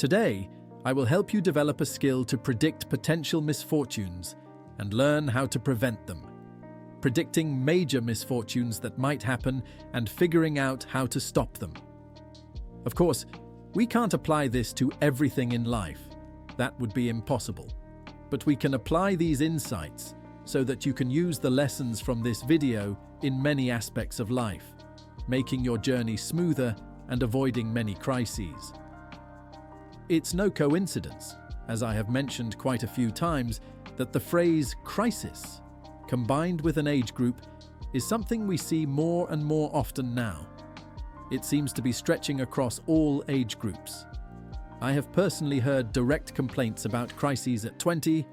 Today, I will help you develop a skill to predict potential misfortunes and learn how to prevent them. Predicting major misfortunes that might happen and figuring out how to stop them. Of course, we can't apply this to everything in life. That would be impossible. But we can apply these insights so that you can use the lessons from this video in many aspects of life, making your journey smoother and avoiding many crises. It's no coincidence, as I have mentioned quite a few times, that the phrase crisis, combined with an age group, is something we see more and more often now. It seems to be stretching across all age groups. I have personally heard direct complaints about crises at 20,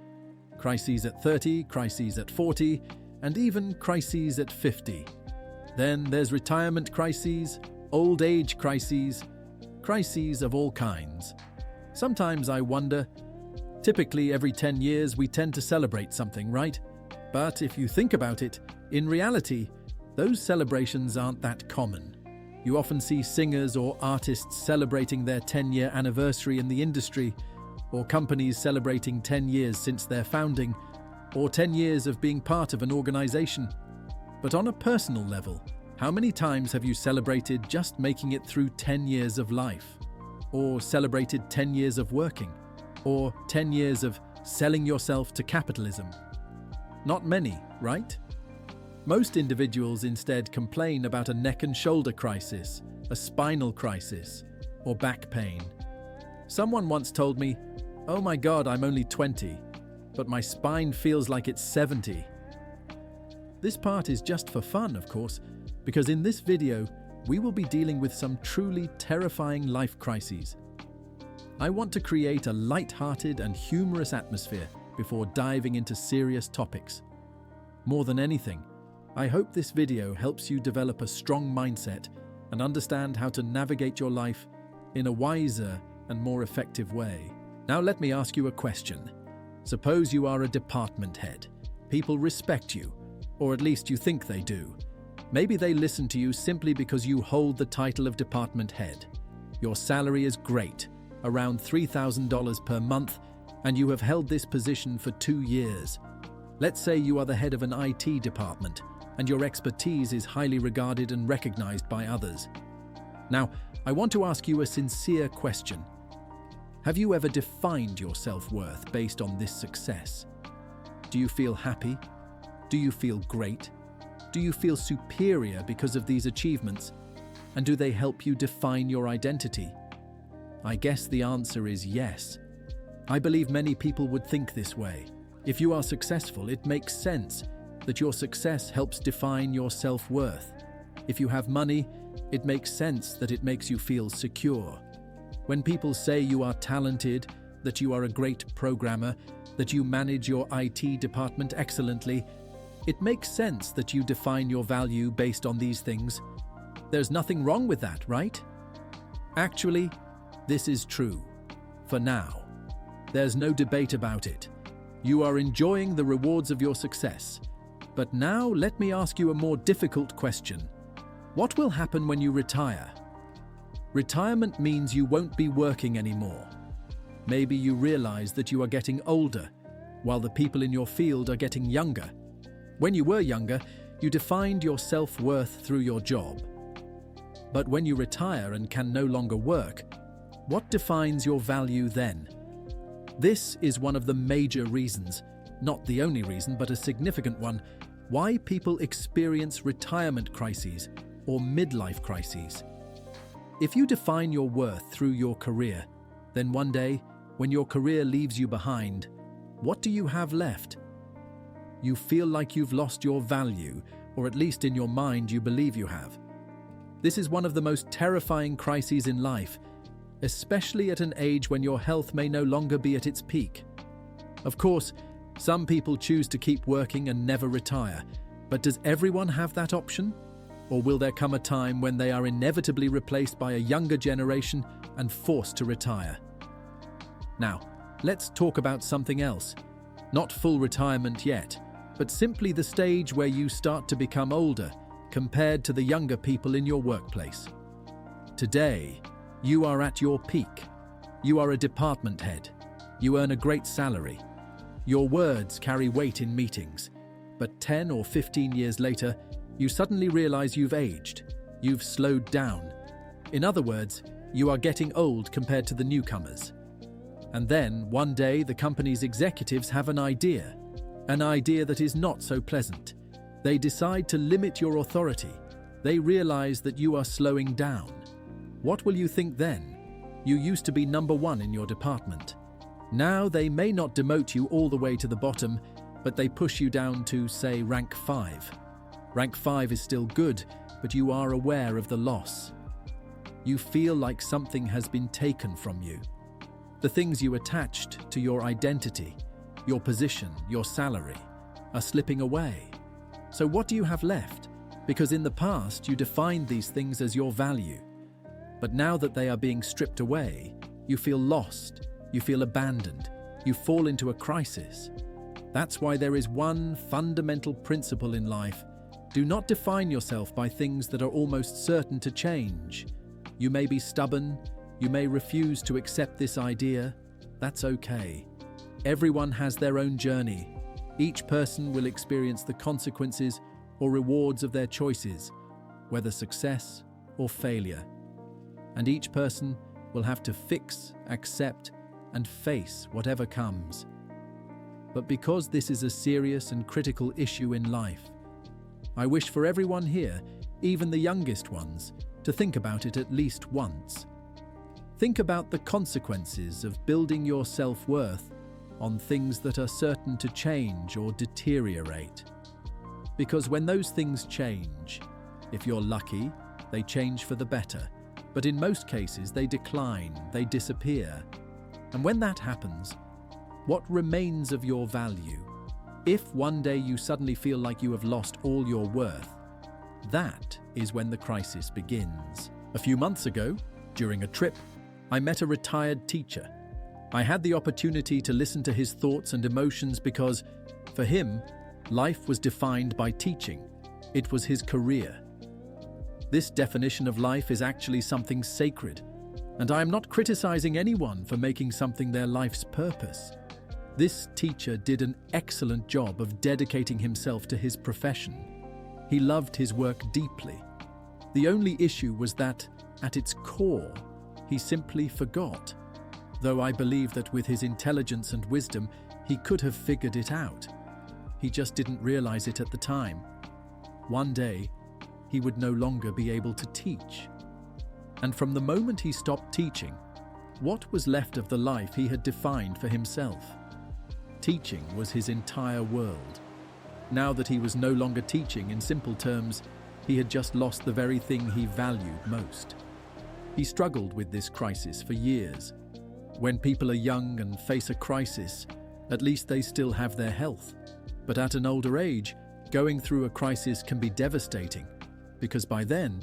crises at 30, crises at 40, and even crises at 50. Then there's retirement crises, old age crises, crises of all kinds. Sometimes I wonder, typically every 10 years we tend to celebrate something, right? But if you think about it, in reality, those celebrations aren't that common. You often see singers or artists celebrating their 10-year anniversary in the industry, or companies celebrating 10 years since their founding, or 10 years of being part of an organization. But on a personal level, how many times have you celebrated just making it through 10 years of life? Or celebrated 10 years of working? Or 10 years of selling yourself to capitalism? Not many, right? Most individuals instead complain about a neck and shoulder crisis, a spinal crisis, or back pain. Someone once told me, "Oh my God, I'm only 20, but my spine feels like it's 70. This part is just for fun, of course, because in this video, we will be dealing with some truly terrifying life crises. I want to create a light-hearted and humorous atmosphere before diving into serious topics. More than anything, I hope this video helps you develop a strong mindset and understand how to navigate your life in a wiser and more effective way. Now let me ask you a question. Suppose you are a department head. People respect you, or at least you think they do. Maybe they listen to you simply because you hold the title of department head. Your salary is great, around $3,000 per month, and you have held this position for 2 years. Let's say you are the head of an IT department, and your expertise is highly regarded and recognized by others. Now, I want to ask you a sincere question. Have you ever defined your self-worth based on this success? Do you feel happy? Do you feel great? Do you feel superior because of these achievements? And do they help you define your identity? I guess the answer is yes. I believe many people would think this way. If you are successful, it makes sense that your success helps define your self-worth. If you have money, it makes sense that it makes you feel secure. When people say you are talented, that you are a great programmer, that you manage your IT department excellently, it makes sense that you define your value based on these things. There's nothing wrong with that, right? Actually, this is true. For now. There's no debate about it. You are enjoying the rewards of your success. But now let me ask you a more difficult question. What will happen when you retire? Retirement means you won't be working anymore. Maybe you realize that you are getting older, while the people in your field are getting younger. When you were younger, you defined your self-worth through your job. But when you retire and can no longer work, what defines your value then? This is one of the major reasons, not the only reason, but a significant one, why people experience retirement crises or midlife crises. If you define your worth through your career, then one day, when your career leaves you behind, what do you have left? You feel like you've lost your value, or at least in your mind you believe you have. This is one of the most terrifying crises in life, especially at an age when your health may no longer be at its peak. Of course, some people choose to keep working and never retire, but does everyone have that option? Or will there come a time when they are inevitably replaced by a younger generation and forced to retire? Now, let's talk about something else. Not full retirement yet, but simply the stage where you start to become older compared to the younger people in your workplace. Today, you are at your peak. You are a department head. You earn a great salary. Your words carry weight in meetings. But 10 or 15 years later, you suddenly realize you've aged. You've slowed down. In other words, you are getting old compared to the newcomers. And then, one day, the company's executives have an idea that is not so pleasant. They decide to limit your authority. They realize that you are slowing down. What will you think then? You used to be number one in your department. Now they may not demote you all the way to the bottom, but they push you down to, say, rank 5. Rank 5 is still good, but you are aware of the loss. You feel like something has been taken from you. The things you attached to your identity, your position, your salary, are slipping away. So what do you have left? Because in the past you defined these things as your value. But now that they are being stripped away, you feel lost, you feel abandoned, you fall into a crisis. That's why there is one fundamental principle in life. Do not define yourself by things that are almost certain to change. You may be stubborn, you may refuse to accept this idea. That's okay. Everyone has their own journey. Each person will experience the consequences or rewards of their choices, whether success or failure. And each person will have to fix, accept, and face whatever comes. But because this is a serious and critical issue in life, I wish for everyone here, even the youngest ones, to think about it at least once. Think about the consequences of building your self-worth on things that are certain to change or deteriorate. Because when those things change, if you're lucky, they change for the better. But in most cases, they decline, they disappear. And when that happens, what remains of your value? If one day you suddenly feel like you have lost all your worth, that is when the crisis begins. A few months ago, during a trip, I met a retired teacher. I had the opportunity to listen to his thoughts and emotions because, for him, life was defined by teaching. It was his career. This definition of life is actually something sacred, and I am not criticizing anyone for making something their life's purpose. This teacher did an excellent job of dedicating himself to his profession. He loved his work deeply. The only issue was that, at its core, he simply forgot. Though I believe that with his intelligence and wisdom, he could have figured it out. He just didn't realize it at the time. One day, he would no longer be able to teach. And from the moment he stopped teaching, what was left of the life he had defined for himself? Teaching was his entire world. Now that he was no longer teaching, in simple terms, he had just lost the very thing he valued most. He struggled with this crisis for years. When people are young and face a crisis, at least they still have their health. But at an older age, going through a crisis can be devastating, because by then,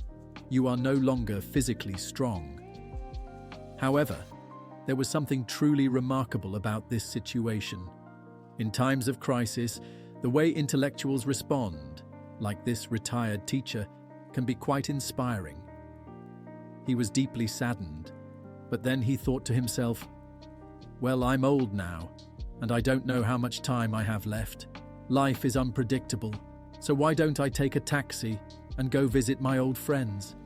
you are no longer physically strong. However, there was something truly remarkable about this situation. In times of crisis, the way intellectuals respond, like this retired teacher, can be quite inspiring. He was deeply saddened, but then he thought to himself, "Well, I'm old now, and I don't know how much time I have left. Life is unpredictable, so why don't I take a taxi and go visit my old friends?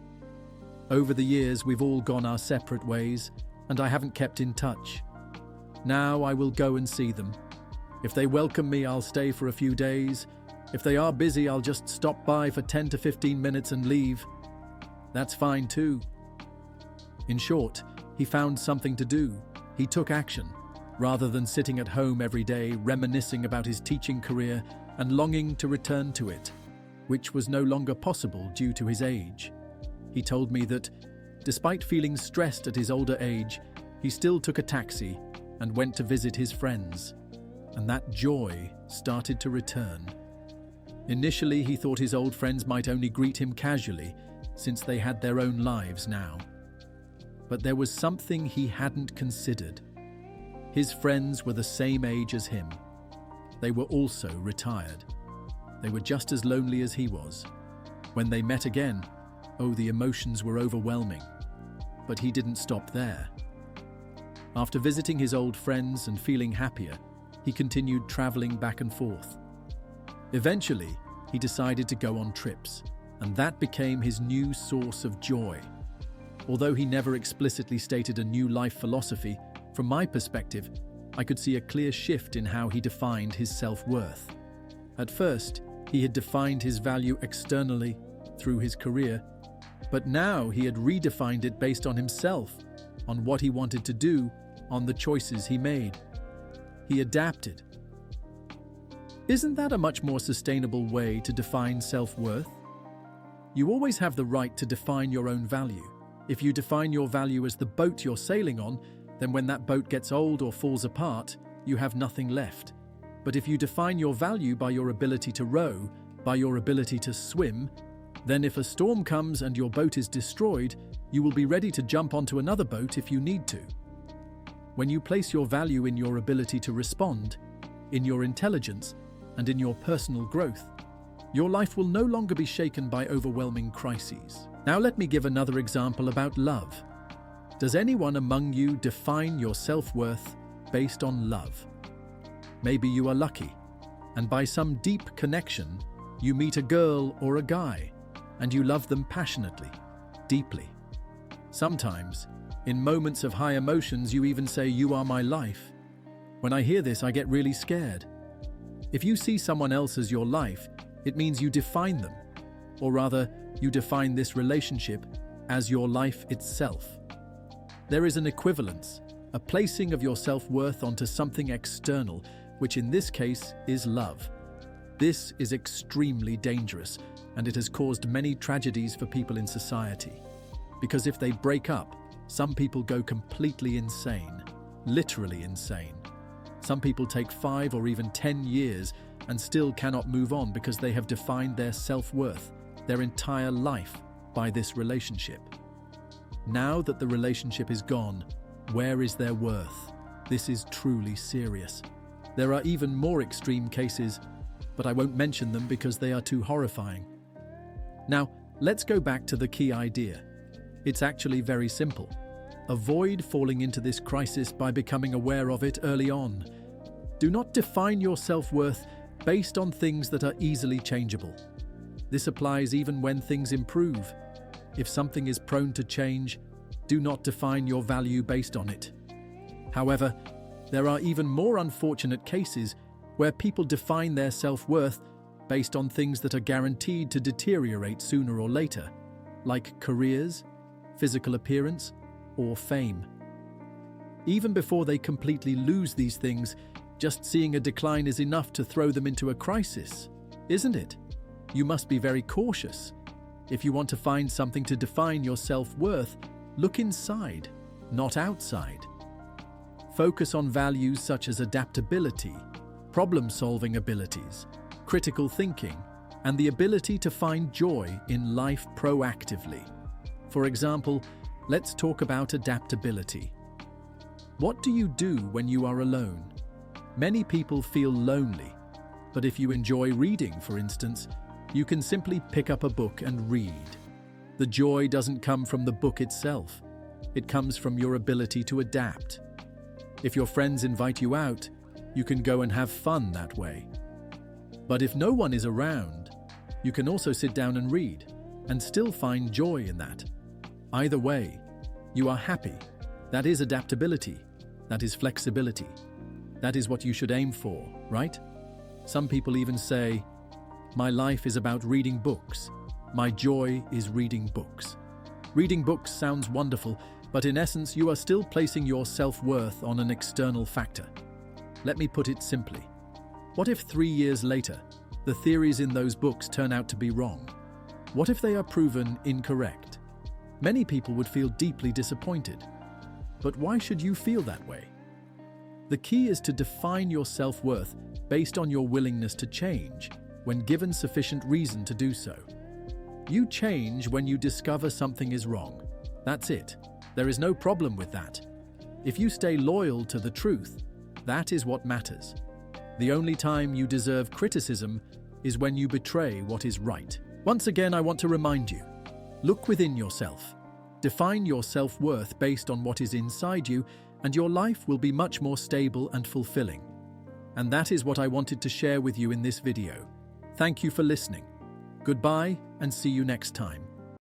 Over the years, we've all gone our separate ways, and I haven't kept in touch. Now I will go and see them. If they welcome me, I'll stay for a few days. If they are busy, I'll just stop by for 10 to 15 minutes and leave. That's fine too." In short, he found something to do. He took action, rather than sitting at home every day reminiscing about his teaching career and longing to return to it, which was no longer possible due to his age. He told me that, despite feeling stressed at his older age, he still took a taxi and went to visit his friends, and that joy started to return. Initially, he thought his old friends might only greet him casually, since they had their own lives now. But there was something he hadn't considered. His friends were the same age as him. They were also retired. They were just as lonely as he was. When they met again, the emotions were overwhelming. But he didn't stop there. After visiting his old friends and feeling happier, he continued traveling back and forth. Eventually, he decided to go on trips, and that became his new source of joy. Although he never explicitly stated a new life philosophy, from my perspective, I could see a clear shift in how he defined his self-worth. At first, he had defined his value externally through his career, but now he had redefined it based on himself, on what he wanted to do, on the choices he made. He adapted. Isn't that a much more sustainable way to define self-worth? You always have the right to define your own value. If you define your value as the boat you're sailing on, then when that boat gets old or falls apart, you have nothing left. But if you define your value by your ability to row, by your ability to swim, then if a storm comes and your boat is destroyed, you will be ready to jump onto another boat if you need to. When you place your value in your ability to respond, in your intelligence, and in your personal growth, your life will no longer be shaken by overwhelming crises. Now let me give another example about love. Does anyone among you define your self-worth based on love? Maybe you are lucky, and by some deep connection, you meet a girl or a guy, and you love them passionately, deeply. Sometimes, in moments of high emotions, you even say, "You are my life." When I hear this, I get really scared. If you see someone else as your life, it means you define them, or rather, you define this relationship as your life itself. There is an equivalence, a placing of your self-worth onto something external, which in this case is love. This is extremely dangerous, and it has caused many tragedies for people in society. Because if they break up, some people go completely insane, literally insane. Some people take 5 or even 10 years and still cannot move on because they have defined their self-worth, their entire life, by this relationship. Now that the relationship is gone, where is their worth? This is truly serious. There are even more extreme cases, but I won't mention them because they are too horrifying. Now, let's go back to the key idea. It's actually very simple. Avoid falling into this crisis by becoming aware of it early on. Do not define your self-worth based on things that are easily changeable. This applies even when things improve. If something is prone to change, do not define your value based on it. However, there are even more unfortunate cases where people define their self-worth based on things that are guaranteed to deteriorate sooner or later, like careers, physical appearance, or fame. Even before they completely lose these things, just seeing a decline is enough to throw them into a crisis, isn't it? You must be very cautious. If you want to find something to define your self-worth, look inside, not outside. Focus on values such as adaptability, problem-solving abilities, critical thinking, and the ability to find joy in life proactively. For example, let's talk about adaptability. What do you do when you are alone? Many people feel lonely, but if you enjoy reading, for instance, you can simply pick up a book and read. The joy doesn't come from the book itself. It comes from your ability to adapt. If your friends invite you out, you can go and have fun that way. But if no one is around, you can also sit down and read, and still find joy in that. Either way, you are happy. That is adaptability. That is flexibility. That is what you should aim for, right? Some people even say, "My life is about reading books. My joy is reading books." Reading books sounds wonderful, but in essence, you are still placing your self-worth on an external factor. Let me put it simply. What if 3 years later, the theories in those books turn out to be wrong? What if they are proven incorrect? Many people would feel deeply disappointed. But why should you feel that way? The key is to define your self-worth based on your willingness to change when given sufficient reason to do so. You change when you discover something is wrong. That's it. There is no problem with that. If you stay loyal to the truth, that is what matters. The only time you deserve criticism is when you betray what is right. Once again, I want to remind you, look within yourself. Define your self-worth based on what is inside you and your life will be much more stable and fulfilling. And that is what I wanted to share with you in this video. Thank you for listening. Goodbye, and see you next time.